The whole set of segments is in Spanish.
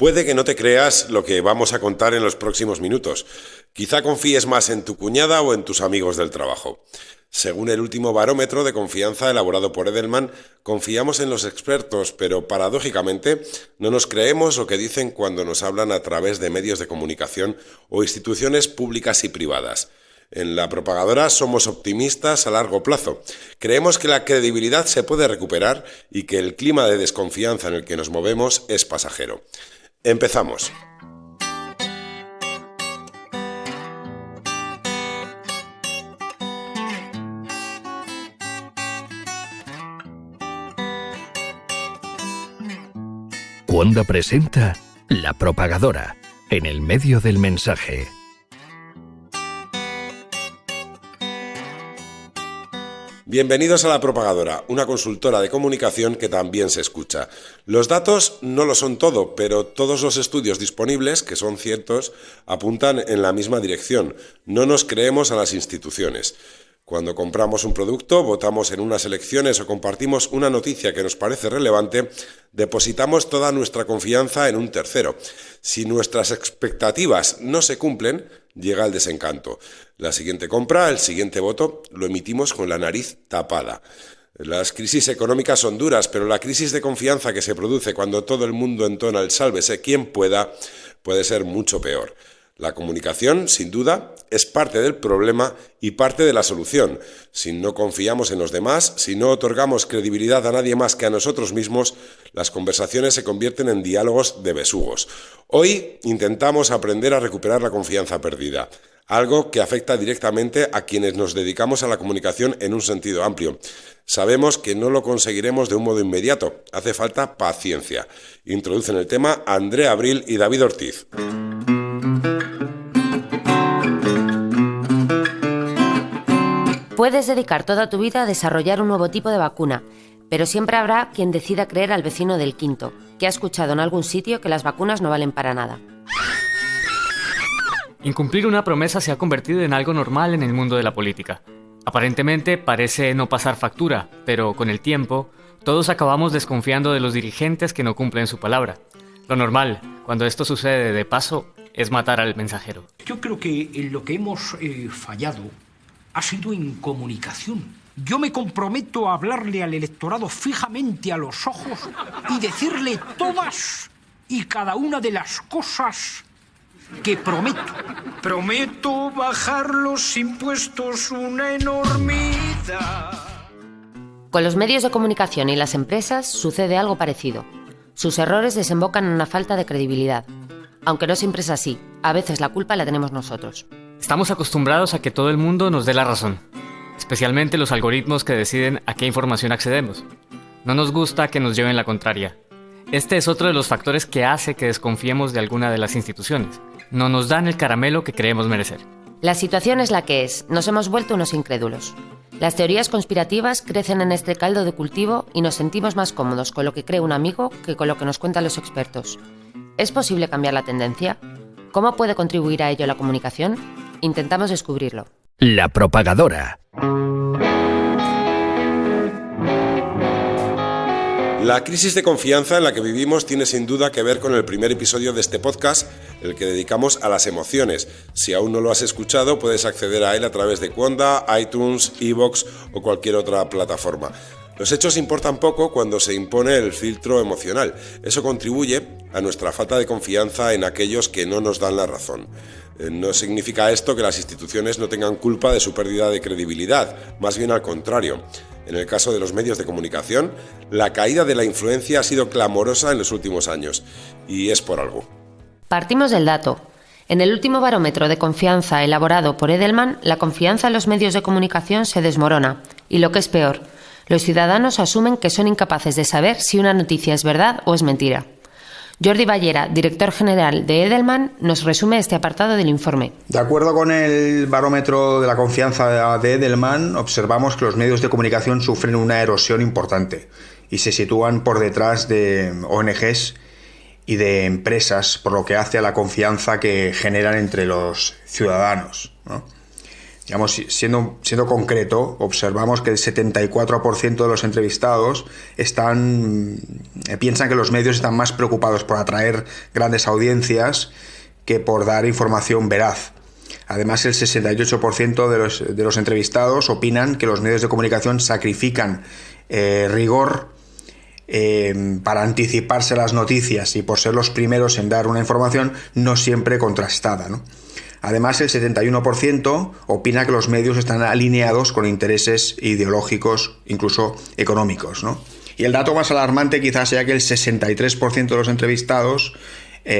Puede que no te creas lo que vamos a contar en los próximos minutos. Quizá confíes más en tu cuñada o en tus amigos del trabajo. Según el último barómetro de confianza elaborado por Edelman, confiamos en los expertos, pero paradójicamente no nos creemos lo que dicen cuando nos hablan a través de medios de comunicación o instituciones públicas y privadas. En La Propagadora somos optimistas a largo plazo. Creemos que la credibilidad se puede recuperar y que el clima de desconfianza en el que nos movemos es pasajero. Empezamos. Wanda presenta La Propagadora, en el medio del mensaje. Bienvenidos a La Propagadora, una consultora de comunicación que también se escucha. Los datos no lo son todo, pero todos los estudios disponibles, que son ciertos, apuntan en la misma dirección. No nos creemos a las instituciones. Cuando compramos un producto, votamos en unas elecciones o compartimos una noticia que nos parece relevante, depositamos toda nuestra confianza en un tercero. Si nuestras expectativas no se cumplen, llega el desencanto. La siguiente compra, el siguiente voto, lo emitimos con la nariz tapada. Las crisis económicas son duras, pero la crisis de confianza que se produce cuando todo el mundo entona el sálvese quien pueda, puede ser mucho peor. La comunicación, sin duda, es parte del problema y parte de la solución. Si no confiamos en los demás, si no otorgamos credibilidad a nadie más que a nosotros mismos, las conversaciones se convierten en diálogos de besugos. Hoy intentamos aprender a recuperar la confianza perdida, algo que afecta directamente a quienes nos dedicamos a la comunicación en un sentido amplio. Sabemos que no lo conseguiremos de un modo inmediato, hace falta paciencia. Introducen el tema Andrea Abril y David Ortiz. Puedes dedicar toda tu vida a desarrollar un nuevo tipo de vacuna, pero siempre habrá quien decida creer al vecino del quinto, que ha escuchado en algún sitio que las vacunas no valen para nada. Incumplir una promesa se ha convertido en algo normal en el mundo de la política. Aparentemente parece no pasar factura, pero con el tiempo todos acabamos desconfiando de los dirigentes que no cumplen su palabra. Lo normal, cuando esto sucede de paso, es matar al mensajero. Yo creo que en lo que hemos fallado ha sido en comunicación. Yo me comprometo a hablarle al electorado fijamente a los ojos y decirle todas y cada una de las cosas que prometo. Prometo bajar los impuestos una enormidad. Con los medios de comunicación y las empresas sucede algo parecido. Sus errores desembocan en una falta de credibilidad. Aunque no siempre es así, a veces la culpa la tenemos nosotros. Estamos acostumbrados a que todo el mundo nos dé la razón, especialmente los algoritmos que deciden a qué información accedemos. No nos gusta que nos lleven la contraria. Este es otro de los factores que hace que desconfiemos de alguna de las instituciones. No nos dan el caramelo que creemos merecer. La situación es la que es, nos hemos vuelto unos incrédulos. Las teorías conspirativas crecen en este caldo de cultivo y nos sentimos más cómodos con lo que cree un amigo que con lo que nos cuentan los expertos. ¿Es posible cambiar la tendencia? ¿Cómo puede contribuir a ello la comunicación? Intentamos descubrirlo. La Propagadora. La crisis de confianza en la que vivimos tiene sin duda que ver con el primer episodio de este podcast, el que dedicamos a las emociones. Si aún no lo has escuchado, puedes acceder a él a través de Wanda, iTunes, iVoox o cualquier otra plataforma. Los hechos importan poco cuando se impone el filtro emocional. Eso contribuye a nuestra falta de confianza en aquellos que no nos dan la razón. No significa esto que las instituciones no tengan culpa de su pérdida de credibilidad, más bien al contrario. En el caso de los medios de comunicación, la caída de la influencia ha sido clamorosa en los últimos años, y es por algo. Partimos del dato. En el último barómetro de confianza elaborado por Edelman, la confianza en los medios de comunicación se desmorona, y lo que es peor, los ciudadanos asumen que son incapaces de saber si una noticia es verdad o es mentira. Jordi Ballera, director general de Edelman, nos resume este apartado del informe. De acuerdo con el barómetro de la confianza de Edelman, observamos que los medios de comunicación sufren una erosión importante y se sitúan por detrás de ONGs y de empresas, por lo que hace a la confianza que generan entre los ciudadanos, ¿no? Digamos, siendo concreto, observamos que el 74% de los entrevistados piensan que los medios están más preocupados por atraer grandes audiencias que por dar información veraz. Además, el 68% de los entrevistados opinan que los medios de comunicación sacrifican rigor para anticiparse a las noticias y por ser los primeros en dar una información no siempre contrastada, ¿no? Además, el 71% opina que los medios están alineados con intereses ideológicos, incluso económicos, ¿no? Y el dato más alarmante quizás sea que el 63% de los entrevistados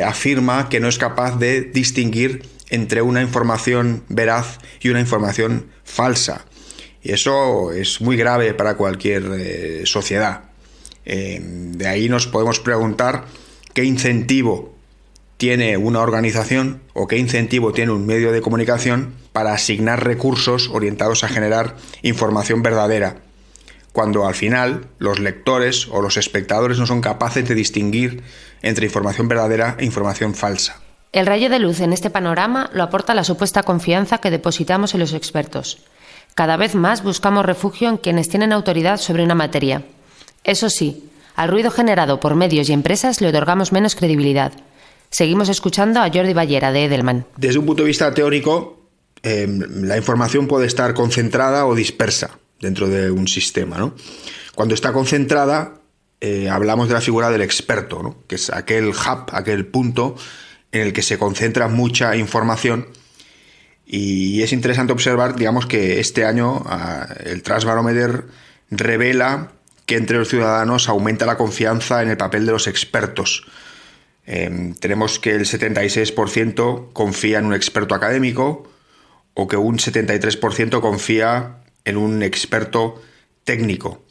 afirma que no es capaz de distinguir entre una información veraz y una información falsa. Y eso es muy grave para cualquier sociedad. De ahí nos podemos preguntar qué incentivo tiene una organización o qué incentivo tiene un medio de comunicación para asignar recursos orientados a generar información verdadera, cuando al final los lectores o los espectadores no son capaces de distinguir entre información verdadera e información falsa. El rayo de luz en este panorama lo aporta la supuesta confianza que depositamos en los expertos. Cada vez más buscamos refugio en quienes tienen autoridad sobre una materia. Eso sí, al ruido generado por medios y empresas le otorgamos menos credibilidad. Seguimos escuchando a Jordi Ballera, de Edelman. Desde un punto de vista teórico, la información puede estar concentrada o dispersa dentro de un sistema, ¿no? Cuando está concentrada, hablamos de la figura del experto, ¿no? Que es aquel hub, aquel punto en el que se concentra mucha información. Y es interesante observar, digamos, que este año el Trust Barometer revela que entre los ciudadanos aumenta la confianza en el papel de los expertos. Tenemos que el 76% confía en un experto académico o que un 73% confía en un experto técnico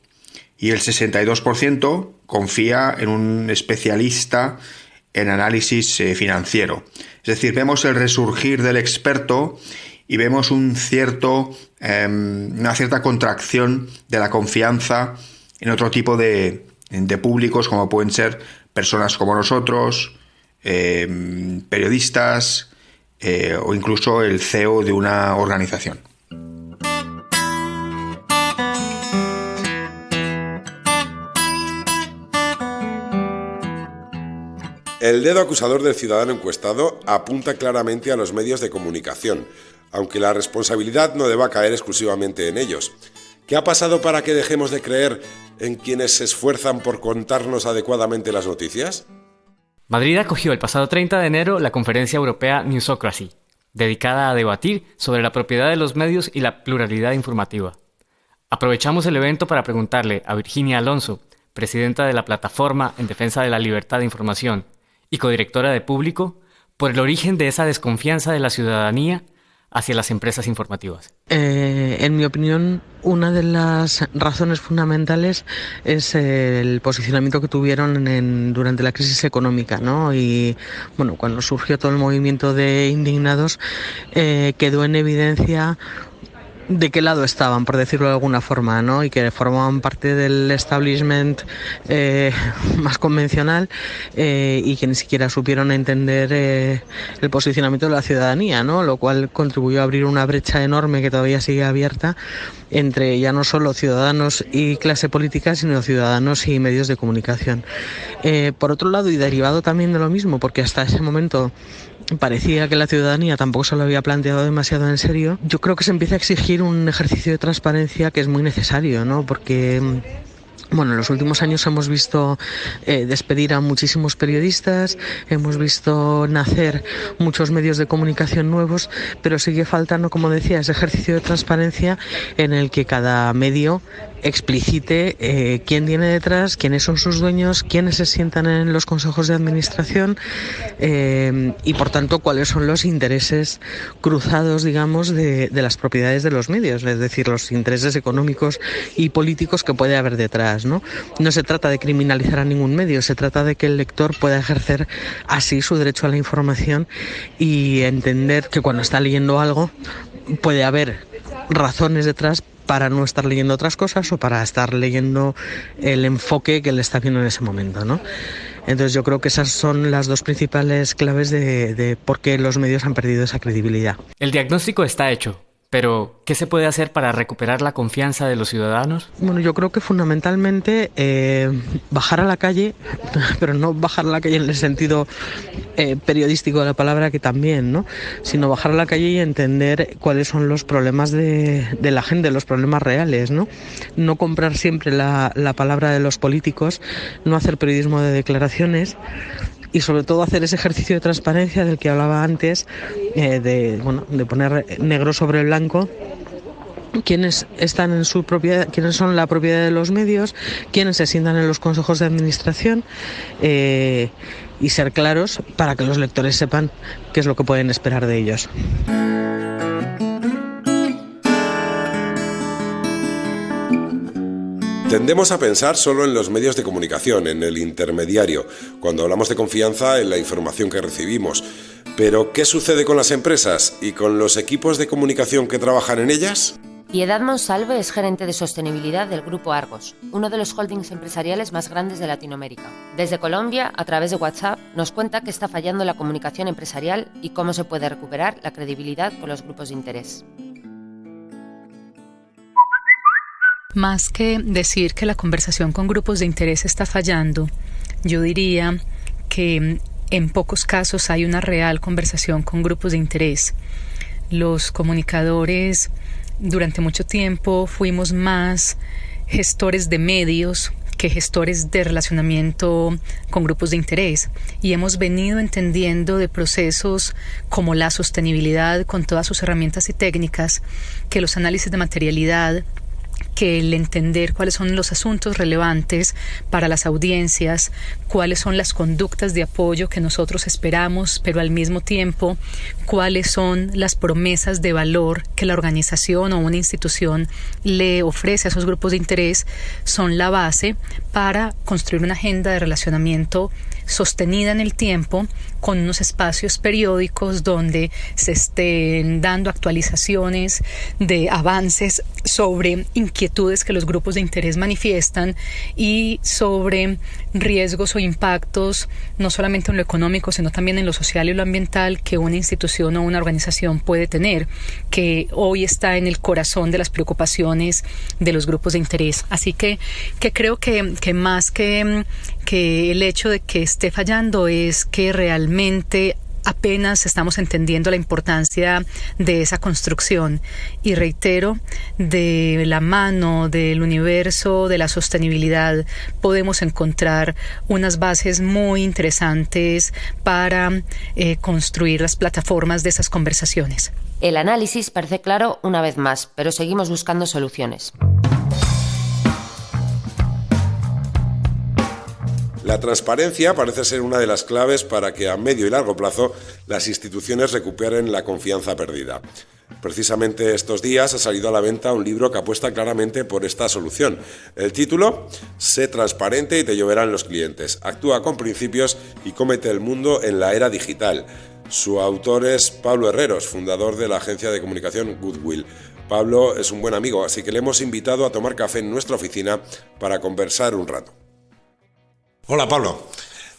y el 62% confía en un especialista en análisis financiero. Es decir, vemos el resurgir del experto y vemos una cierta contracción de la confianza en otro tipo de públicos, como pueden ser personas como nosotros, periodistas o incluso el CEO de una organización. El dedo acusador del ciudadano encuestado apunta claramente a los medios de comunicación, aunque la responsabilidad no deba caer exclusivamente en ellos. ¿Qué ha pasado para que dejemos de creer en quienes se esfuerzan por contarnos adecuadamente las noticias? Madrid acogió el pasado 30 de enero la conferencia europea Newsocracy, dedicada a debatir sobre la propiedad de los medios y la pluralidad informativa. Aprovechamos el evento para preguntarle a Virginia Alonso, presidenta de la Plataforma en Defensa de la Libertad de Información y codirectora de Público, por el origen de esa desconfianza de la ciudadanía hacia las empresas informativas. En mi opinión, una de las razones fundamentales es el posicionamiento que tuvieron durante la crisis económica, ¿no? Y bueno, cuando surgió todo el movimiento de indignados, quedó en evidencia de qué lado estaban, por decirlo de alguna forma, ¿no? Y que formaban parte del establishment más convencional y que ni siquiera supieron entender el posicionamiento de la ciudadanía, ¿no? Lo cual contribuyó a abrir una brecha enorme que todavía sigue abierta entre ya no solo ciudadanos y clase política, sino ciudadanos y medios de comunicación. Por otro lado, y derivado también de lo mismo, porque hasta ese momento parecía que la ciudadanía tampoco se lo había planteado demasiado en serio, yo creo que se empieza a exigir un ejercicio de transparencia que es muy necesario, ¿no? Porque bueno, en los últimos años hemos visto despedir a muchísimos periodistas, hemos visto nacer muchos medios de comunicación nuevos, pero sigue faltando, como decía, ese ejercicio de transparencia en el que cada medio explicite quién tiene detrás, quiénes son sus dueños, quiénes se sientan en los consejos de administración y, por tanto, cuáles son los intereses cruzados, digamos, de las propiedades de los medios, es decir, los intereses económicos y políticos que puede haber detrás, ¿no? No se trata de criminalizar a ningún medio, se trata de que el lector pueda ejercer así su derecho a la información y entender que cuando está leyendo algo puede haber razones detrás para no estar leyendo otras cosas o para estar leyendo el enfoque que le está viendo en ese momento, ¿no? Entonces yo creo que esas son las dos principales claves de por qué los medios han perdido esa credibilidad. El diagnóstico está hecho, Pero, ¿qué se puede hacer para recuperar la confianza de los ciudadanos? Bueno, yo creo que fundamentalmente bajar a la calle, pero no bajar a la calle en el sentido periodístico de la palabra, que también, ¿no? Sino bajar a la calle y entender cuáles son los problemas de la gente, los problemas reales, ¿no? No comprar siempre la palabra de los políticos, no hacer periodismo de declaraciones, y sobre todo hacer ese ejercicio de transparencia del que hablaba antes, de poner negro sobre blanco quiénes están en su propiedad, quiénes son la propiedad de los medios, quiénes se sientan en los consejos de administración, y ser claros para que los lectores sepan qué es lo que pueden esperar de ellos. Tendemos a pensar solo en los medios de comunicación, en el intermediario, cuando hablamos de confianza en la información que recibimos. Pero, ¿qué sucede con las empresas y con los equipos de comunicación que trabajan en ellas? Piedad Monsalve es gerente de sostenibilidad del Grupo Argos, uno de los holdings empresariales más grandes de Latinoamérica. Desde Colombia, a través de WhatsApp, nos cuenta qué está fallando en la comunicación empresarial y cómo se puede recuperar la credibilidad con los grupos de interés. Más que decir que la conversación con grupos de interés está fallando, yo diría que en pocos casos hay una real conversación con grupos de interés. Los comunicadores durante mucho tiempo fuimos más gestores de medios que gestores de relacionamiento con grupos de interés, y hemos venido entendiendo de procesos como la sostenibilidad con todas sus herramientas y técnicas, que los análisis de materialidad, que el entender cuáles son los asuntos relevantes para las audiencias, cuáles son las conductas de apoyo que nosotros esperamos, pero al mismo tiempo cuáles son las promesas de valor que la organización o una institución le ofrece a esos grupos de interés, son la base para construir una agenda de relacionamiento sostenida en el tiempo, con unos espacios periódicos donde se estén dando actualizaciones de avances sobre inquietudes que los grupos de interés manifiestan y sobre riesgos o impactos, no solamente en lo económico, sino también en lo social y lo ambiental, que una institución o una organización puede tener, que hoy está en el corazón de las preocupaciones de los grupos de interés. Así que creo que más que el hecho de que esté fallando es que realmente apenas estamos entendiendo la importancia de esa construcción, y reitero, de la mano del universo de la sostenibilidad podemos encontrar unas bases muy interesantes para construir las plataformas de esas conversaciones. El análisis parece claro una vez más, pero seguimos buscando soluciones. La transparencia parece ser una de las claves para que a medio y largo plazo las instituciones recuperen la confianza perdida. Precisamente estos días ha salido a la venta un libro que apuesta claramente por esta solución. El título: Sé transparente y te lloverán los clientes. Actúa con principios y cómete el mundo en la era digital. Su autor es Pablo Herreros, fundador de la agencia de comunicación Goodwill. Pablo es un buen amigo, así que le hemos invitado a tomar café en nuestra oficina para conversar un rato. Hola Pablo,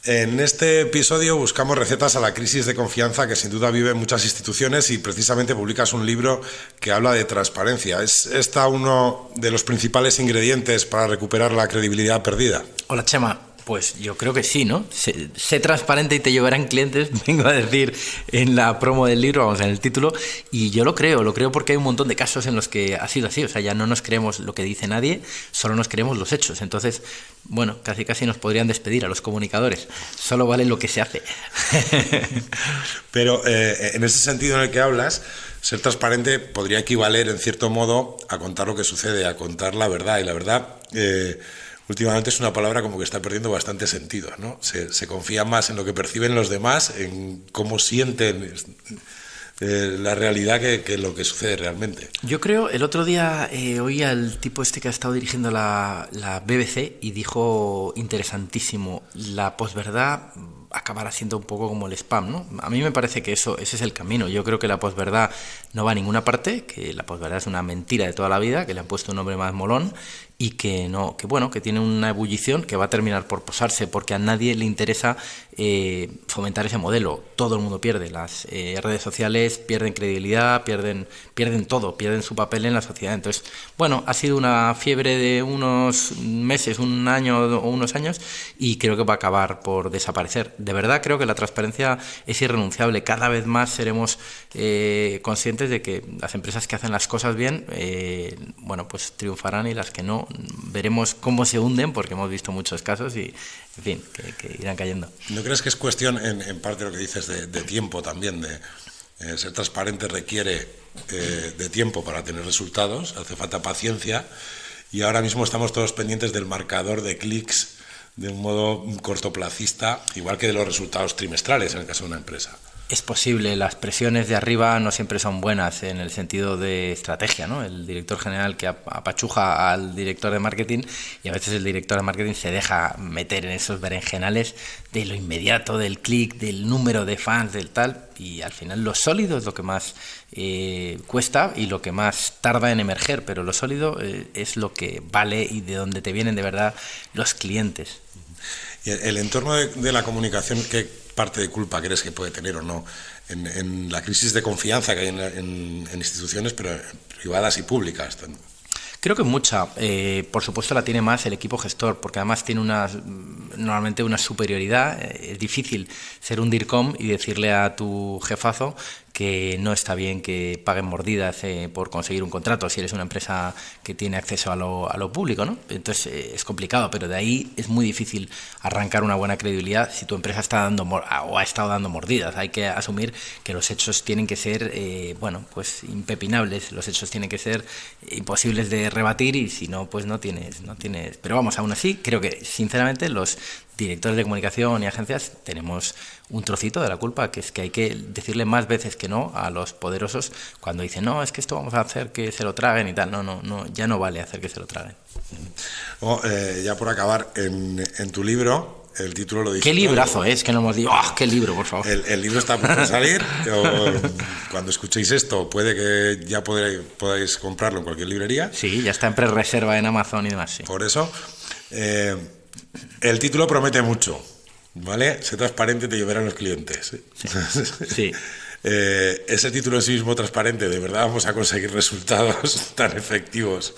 en este episodio buscamos recetas a la crisis de confianza que sin duda viven muchas instituciones, y precisamente publicas un libro que habla de transparencia. ¿Es esta uno de los principales ingredientes para recuperar la credibilidad perdida? Hola Chema. Pues yo creo que sí, ¿no? Sé transparente y te llevarán clientes, vengo a decir en la promo del libro, vamos, en el título, y yo lo creo porque hay un montón de casos en los que ha sido así, o sea, ya no nos creemos lo que dice nadie, solo nos creemos los hechos. Entonces, bueno, casi nos podrían despedir a los comunicadores, solo vale lo que se hace. Pero en ese sentido en el que hablas, ser transparente podría equivaler en cierto modo a contar lo que sucede, a contar la verdad, y la verdad últimamente es una palabra como que está perdiendo bastante sentido, ¿no? Se confía más en lo que perciben los demás, en cómo sienten la realidad, que lo que sucede realmente. Yo creo, el otro día oí al tipo este que ha estado dirigiendo la BBC y dijo interesantísimo: la posverdad acabará siendo un poco como el spam, ¿no? A mí me parece que ese es el camino. Yo creo que la posverdad no va a ninguna parte, que la posverdad es una mentira de toda la vida, que le han puesto un nombre más molón y que tiene una ebullición que va a terminar por posarse, porque a nadie le interesa fomentar ese modelo. Todo el mundo pierde. Las redes sociales pierden credibilidad, pierden todo, pierden su papel en la sociedad. Entonces, bueno, ha sido una fiebre de unos meses, un año o unos años, y creo que va a acabar por desaparecer. De verdad creo que la transparencia es irrenunciable. Cada vez más seremos conscientes de que las empresas que hacen las cosas bien, pues triunfarán, y las que no, veremos cómo se hunden, porque hemos visto muchos casos y, en fin, que irán cayendo. ¿No crees que es cuestión, en parte lo que dices, de tiempo también? De ser transparente requiere de tiempo para tener resultados, hace falta paciencia, y ahora mismo estamos todos pendientes del marcador de clics de un modo cortoplacista, igual que de los resultados trimestrales en el caso de una empresa. Es posible, las presiones de arriba no siempre son buenas en el sentido de estrategia, ¿no? El director general que apachuja al director de marketing, y a veces el director de marketing se deja meter en esos berenjenales de lo inmediato, del clic, del número de fans, del tal, y al final lo sólido es lo que más cuesta y lo que más tarda en emerger, pero lo sólido es lo que vale y de donde te vienen de verdad los clientes. ¿Y el entorno de la comunicación, qué parte de culpa crees que puede tener o no en la crisis de confianza que hay en instituciones, pero privadas y públicas? Creo que mucha. Por supuesto la tiene más el equipo gestor, porque además tiene normalmente una superioridad. Es difícil ser un DIRCOM y decirle a tu jefazo que no está bien que paguen mordidas por conseguir un contrato si eres una empresa que tiene acceso a lo público, ¿no? Entonces es complicado, pero de ahí es muy difícil arrancar una buena credibilidad si tu empresa está dando o ha estado dando mordidas. Hay que asumir que los hechos tienen que ser impepinables, los hechos tienen que ser imposibles de rebatir, y si no, pues no tienes. Pero vamos, aún así, creo que sinceramente los directores de comunicación y agencias tenemos un trocito de la culpa, que es que hay que decirle más veces que no a los poderosos cuando dicen, no, es que esto vamos a hacer que se lo traguen y tal. No, ya no vale hacer que se lo traguen. Ya por acabar, en tu libro, el título lo dice. ¿Qué librazo es? Que no hemos dicho, ¡qué libro, por favor! El libro está a punto de salir. Cuando escuchéis esto, puede que ya podáis comprarlo en cualquier librería. Sí, ya está en prerreserva en Amazon y demás, sí. Por eso, el título promete mucho, ¿vale? Sé transparente, te llevarán los clientes. Sí. Ese título en sí mismo transparente, ¿de verdad vamos a conseguir resultados tan efectivos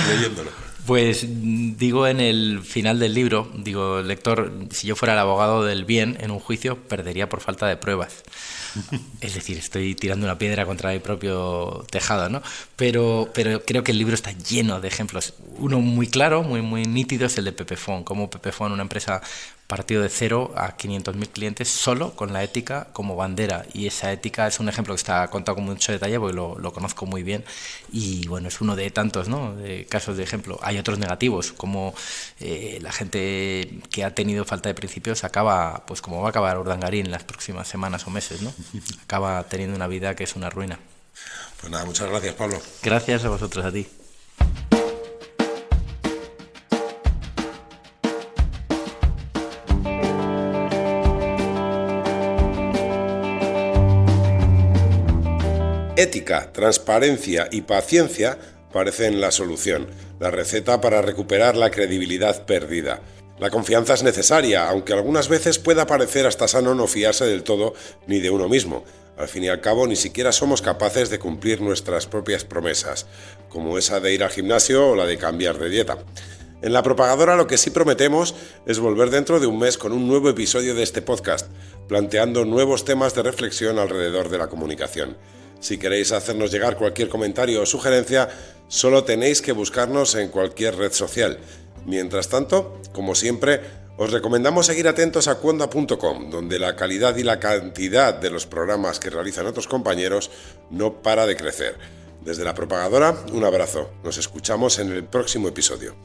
leyéndolo? Pues digo en el final del libro, digo, lector, si yo fuera el abogado del bien en un juicio, perdería por falta de pruebas. Es decir, estoy tirando una piedra contra mi propio tejado, ¿no? Pero creo que el libro está lleno de ejemplos. Uno muy claro, muy nítido, es el de Pepefon. Como Pepefon, una empresa, partido de 0 a 500.000 clientes solo con la ética como bandera, y esa ética es un ejemplo que está contado con mucho detalle porque lo conozco muy bien, y bueno, es uno de tantos, ¿no?, de casos de ejemplo. Hay otros negativos, como la gente que ha tenido falta de principios acaba, pues como va a acabar Urdangarín en las próximas semanas o meses, ¿no? Acaba teniendo una vida que es una ruina. Pues nada, muchas gracias, Pablo. Gracias a vosotros, a ti. Ética, transparencia y paciencia parecen la solución, la receta para recuperar la credibilidad perdida. La confianza es necesaria, aunque algunas veces pueda parecer hasta sano no fiarse del todo ni de uno mismo. Al fin y al cabo, ni siquiera somos capaces de cumplir nuestras propias promesas, como esa de ir al gimnasio o la de cambiar de dieta. En La Propagadora lo que sí prometemos es volver dentro de un mes con un nuevo episodio de este podcast, planteando nuevos temas de reflexión alrededor de la comunicación. Si queréis hacernos llegar cualquier comentario o sugerencia, solo tenéis que buscarnos en cualquier red social. Mientras tanto, como siempre, os recomendamos seguir atentos a cuonda.com, donde la calidad y la cantidad de los programas que realizan otros compañeros no para de crecer. Desde La Propagadora, un abrazo. Nos escuchamos en el próximo episodio.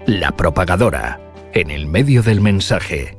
La Propagadora, en el medio del mensaje.